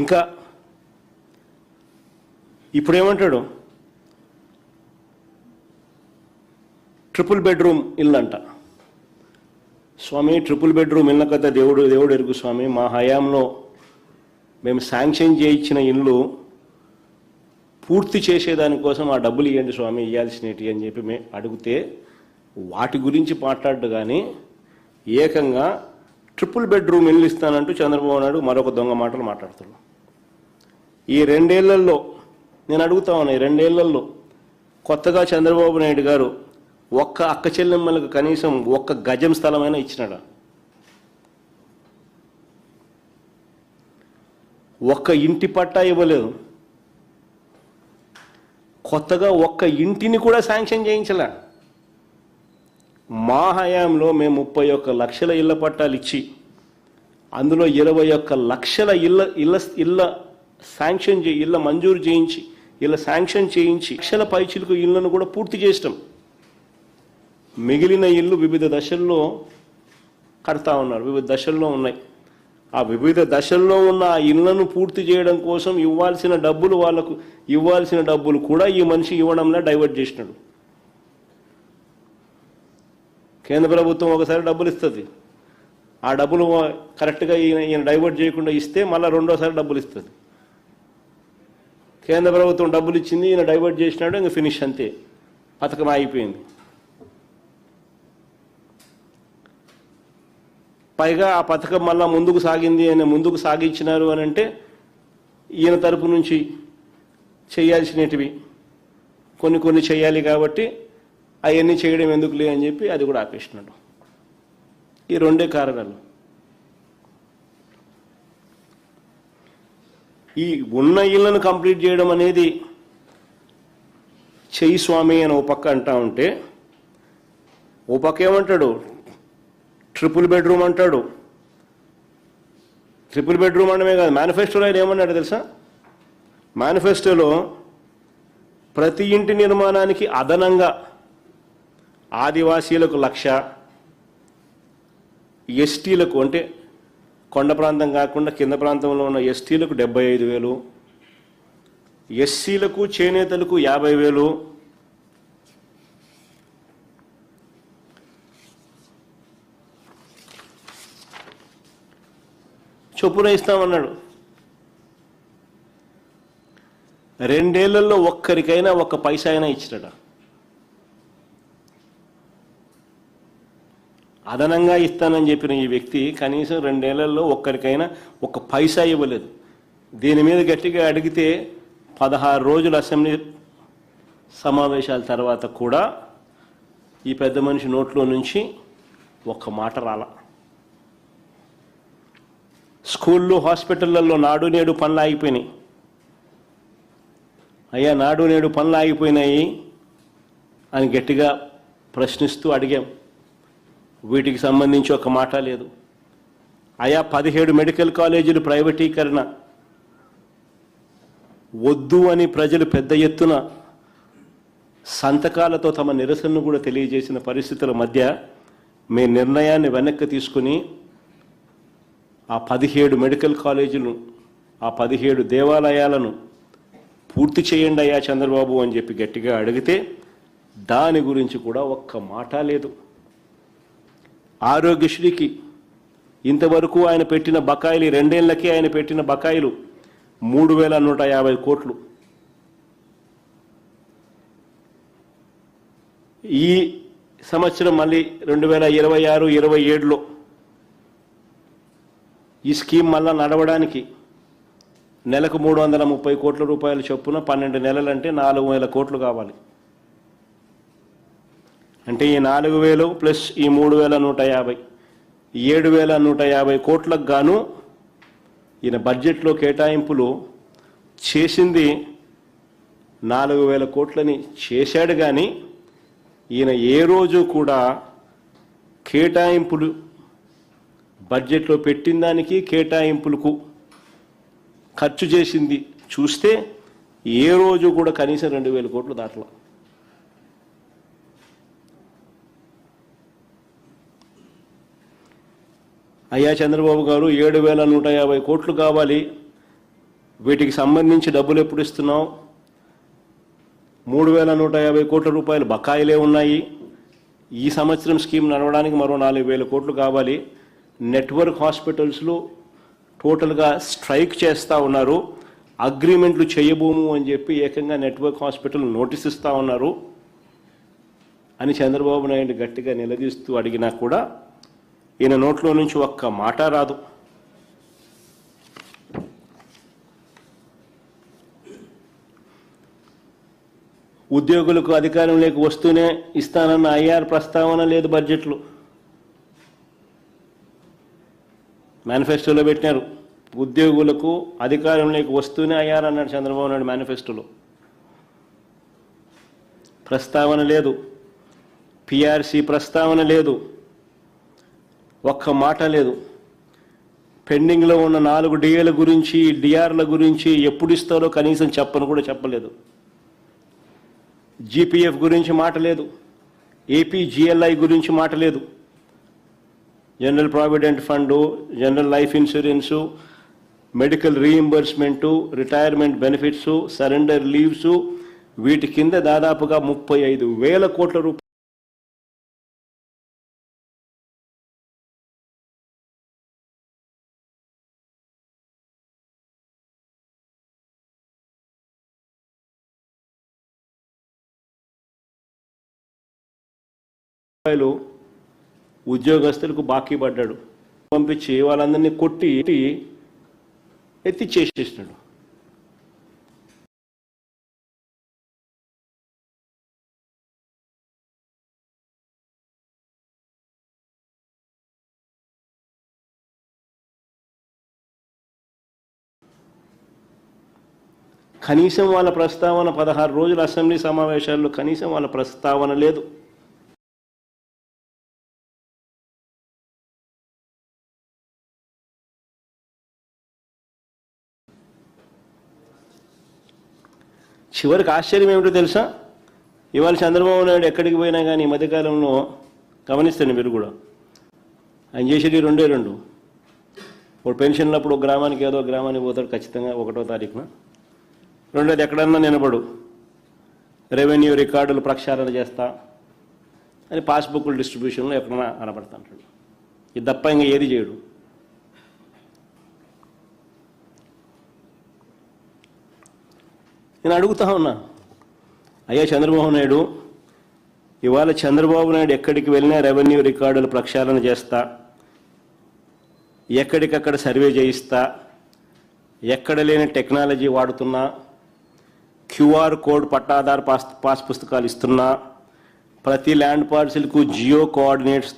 ఇంకా ఇప్పుడేమంటాడు, triple bedroom ఇల్లు అంట. స్వామి, ట్రిపుల్ బెడ్రూమ్ ఇళ్ళ కదా దేవుడు ఎరుగు స్వామి. మా హయాంలో మేము శాంక్షన్ చేయించిన ఇల్లు పూర్తి చేసేదానికోసం ఆ డబ్బులు ఇవ్వండి స్వామి, ఇవ్వాల్సినవి అని చెప్పి మేము అడిగితే వాటి గురించి మాట్లాడు. కానీ ఏకంగా ట్రిపుల్ బెడ్రూమ్ ఇల్లు ఇస్తానంటూ చంద్రబాబు నాయుడు మరొక దొంగ మాటలు మాట్లాడుతున్నాడు. ఈ 2 ఏళ్లలో నేను అడుగుతా ఉన్నా, ఈ 2 ఏళ్లలో కొత్తగా చంద్రబాబు నాయుడు గారు ఒక్క అక్క చెల్లెమ్మలకు కనీసం 1 గజం స్థలమైనా ఇచ్చినాడా? 1 ఇంటి పట్టా ఇవ్వలేదు. కొత్తగా 1 ఇంటిని కూడా శాంక్షన్ చేయించలే. మా హయాంలో మేము 31 లక్షల ఇళ్ల పట్టాలు ఇచ్చి అందులో 21 లక్షల ఇళ్ళ శాంక్షన్ ఇళ్ళ మంజూరు చేయించి ఇళ్ళ శాంక్షన్ చేయించి లక్షల పైచిలకు ఇళ్లను కూడా పూర్తి చేసినాం. మిగిలిన ఇల్లు వివిధ దశల్లో కడతా ఉన్నారు, వివిధ దశల్లో ఉన్నాయి. ఆ వివిధ దశల్లో ఉన్న ఆ ఇళ్లను పూర్తి చేయడం కోసం ఇవ్వాల్సిన డబ్బులు, వాళ్ళకు ఇవ్వాల్సిన డబ్బులు కూడా ఈ మనిషి ఇవ్వడంలో డైవర్ట్ చేసినాడు. కేంద్ర ప్రభుత్వం ఒకసారి డబ్బులు ఇస్తుంది, ఆ డబ్బులు కరెక్ట్గా ఈయన డైవర్ట్ చేయకుండా ఇస్తే మళ్ళీ రెండోసారి డబ్బులు ఇస్తుంది. కేంద్ర ప్రభుత్వం డబ్బులు ఇచ్చింది, ఈయన డైవర్ట్ చేసినాడు, ఇంకా ఫినిష్, అంతే, పథకం అయిపోయింది. పైగా ఆ పథకం మళ్ళా ముందుకు సాగింది అని ముందుకు సాగించినారు అని అంటే ఈయన తరపు నుంచి చేయాల్సినవి కొన్ని చేయాలి కాబట్టి అవన్నీ చేయడం ఎందుకులే అని చెప్పి అది కూడా ఆపేసినాడు. ఈ 2 కారణాలు. ఈ ఉన్న ఇళ్లను కంప్లీట్ చేయడం అనేది చెయ్యి స్వామి అని ఓ పక్క అంటా ఉంటే, ఓ పక్క ఏమంటాడు, ట్రిపుల్ బెడ్రూమ్ అంటాడు. ట్రిపుల్ బెడ్రూమ్ అనడమే కాదు, మేనిఫెస్టోలో ఆయన ఏమన్నాడు తెలుసా? మేనిఫెస్టోలో ప్రతి ఇంటి నిర్మాణానికి అదనంగా ఆదివాసీలకు 1,00,000, ఎస్టీలకు అంటే కొండ ప్రాంతం కాకుండా కింద ప్రాంతంలో ఉన్న ఎస్టీలకు 75,000, ఎస్సీలకు చేనేతలకు 50,000, చొప్పున ఇస్తామన్నాడు. 2 ఏళ్లలో ఒక్కరికైనా 1 పైసా అయినా ఇచ్చినట. అదనంగా ఇస్తానని చెప్పిన ఈ వ్యక్తి కనీసం 2 ఏళ్లలో ఒక్కరికైనా 1 పైసా ఇవ్వలేదు. దీని మీద గట్టిగా అడిగితే 16 రోజుల అసెంబ్లీ సమావేశాల తర్వాత కూడా ఈ పెద్ద మనిషి నోట్లో నుంచి 1 మాట రాల. స్కూళ్ళు, హాస్పిటళ్లలో నాడు నేడు పనులు ఆగిపోయినాయి. అయ్యా, నాడు నేడు పనులు ఆగిపోయినాయి అని గట్టిగా ప్రశ్నిస్తూ అడిగాం. వీటికి సంబంధించి 1 మాట లేదు. అయా, 17 మెడికల్ కాలేజీలు ప్రైవేటీకరణ వద్దు అని ప్రజలు పెద్ద ఎత్తున సంతకాలతో తమ నిరసనను కూడా తెలియజేసిన పరిస్థితుల మధ్య మీ నిర్ణయాన్ని వెనక్కి తీసుకుని ఆ 17 మెడికల్ కాలేజీలు, ఆ 17 దేవాలయాలను పూర్తి చేయండి అయ్యా చంద్రబాబు అని చెప్పి గట్టిగా అడిగితే దాని గురించి కూడా 1 మాట లేదు. ఆరోగ్యశ్రీకి ఇంతవరకు ఆయన పెట్టిన బకాయిలు, 2 ఏళ్లకే ఆయన పెట్టిన బకాయిలు 3,150 కోట్లు. ఈ సంవత్సరం మళ్ళీ 2026, 27లో ఈ స్కీమ్ మళ్ళా నడవడానికి నెలకు 330 కోట్ల రూపాయల చొప్పున 12 నెలలంటే 4,000 కోట్లు కావాలి. అంటే ఈ 4,000 ప్లస్ ఈ 3,150, 7,150 కోట్లకు గాను ఈయన బడ్జెట్లో కేటాయింపులు చేసింది 4,000 కోట్లని చేశాడు. కానీ ఈయన ఏ రోజు కూడా కేటాయింపులు బడ్జెట్లో పెట్టిన దానికి కేటాయింపులకు ఖర్చు చేసింది చూస్తే ఏ రోజు కూడా కనీసం 2,000 కోట్లు దాటలా. అయ్యా చంద్రబాబు గారు 7,150 కోట్లు కావాలి, వీటికి సంబంధించి డబ్బులు ఎప్పుడు ఇస్తున్నావు? 3,150 కోట్ల రూపాయలు బకాయిలే ఉన్నాయి. ఈ సంవత్సరం స్కీమ్ నడవడానికి మరో 4,000 కోట్లు కావాలి. నెట్వర్క్ హాస్పిటల్స్లో టోటల్గా స్ట్రైక్ చేస్తూ ఉన్నారు. అగ్రిమెంట్లు చేయబోము అని చెప్పి ఏకంగా నెట్వర్క్ హాస్పిటల్ నోటీస్ ఇస్తూ ఉన్నారు అని చంద్రబాబు నాయుడు గట్టిగా నిలదీస్తూ అడిగినా కూడా ఈయన నోట్లో నుంచి ఒక్క మాట రాదు. ఉద్యోగులకు అధికారంలోకి వస్తూనే ఇస్తానన్న ఐఆర్ ప్రస్తావన లేదు బడ్జెట్లో. మేనిఫెస్టోలో పెట్టినారు, ఉద్యోగులకు అధికారంలోకి వస్తూనే ఐఆర్ అన్నాడు చంద్రబాబు నాయుడు మేనిఫెస్టోలో. ప్రస్తావన లేదు, పిఆర్సీ ప్రస్తావన లేదు, ఒక్క మాట లేదు. పెండింగ్లో ఉన్న 4 డిఏల గురించి, డిఆర్ల గురించి ఎప్పుడు ఇస్తారో కనీసం చెప్పను కూడా చెప్పలేదు. జీపీఎఫ్ గురించి మాట లేదు, ఏపీ జిఎల్ఐ గురించి మాట లేదు. General provident fund, general life insurance, medical reimbursement, retirement benefits, surrender leaves, వీటి కింద దాదాపుగా 35,000 కోట్ల రూపాయలు ఉద్యోగస్తులకు బాకీ పడ్డాడు. పంపించి వాళ్ళందరినీ కొట్టి ఎత్తిచ్చేసేసినాడు. కనీసం వాళ్ళ ప్రస్తావన 16 రోజుల అసెంబ్లీ సమావేశాల్లో కనీసం వాళ్ళ ప్రస్తావన లేదు. చివరికి ఆశ్చర్యం ఏమిటో తెలుసా? ఇవాళ చంద్రబాబు నాయుడు ఎక్కడికి పోయినా కానీ ఈ మధ్యకాలంలో గమనిస్తాను, మీరు కూడా ఆయన చేసేది 2 ఇప్పుడు పెన్షన్లు అప్పుడు గ్రామానికి ఏదో గ్రామానికి పోతాడు ఖచ్చితంగా 1వ తారీఖున. 2వది ఎక్కడన్నా నిలబడు రెవెన్యూ రికార్డులు ప్రక్షాళన చేస్తా అని పాస్బుక్ల డిస్ట్రిబ్యూషన్లో ఎక్కడన్నా కనబడతా అంటాడు. ఇది తప్ప ఇంకా ఏది చేయడు. నేను అడుగుతా ఉన్నా, అయ్యా చంద్రబాబు నాయుడు, ఇవాళ చంద్రబాబు నాయుడు ఎక్కడికి వెళ్ళినా రెవెన్యూ రికార్డులు ప్రక్షాళన చేస్తా, ఎక్కడికక్కడ సర్వే చేయిస్తా, ఎక్కడ లేని టెక్నాలజీ వాడుతున్నా, క్యూఆర్ కోడ్ పట్టాదారు పాస్ పుస్తకాలు ఇస్తున్నా, ప్రతి ల్యాండ్ పార్సిల్కు జియో కోఆర్డినేట్స్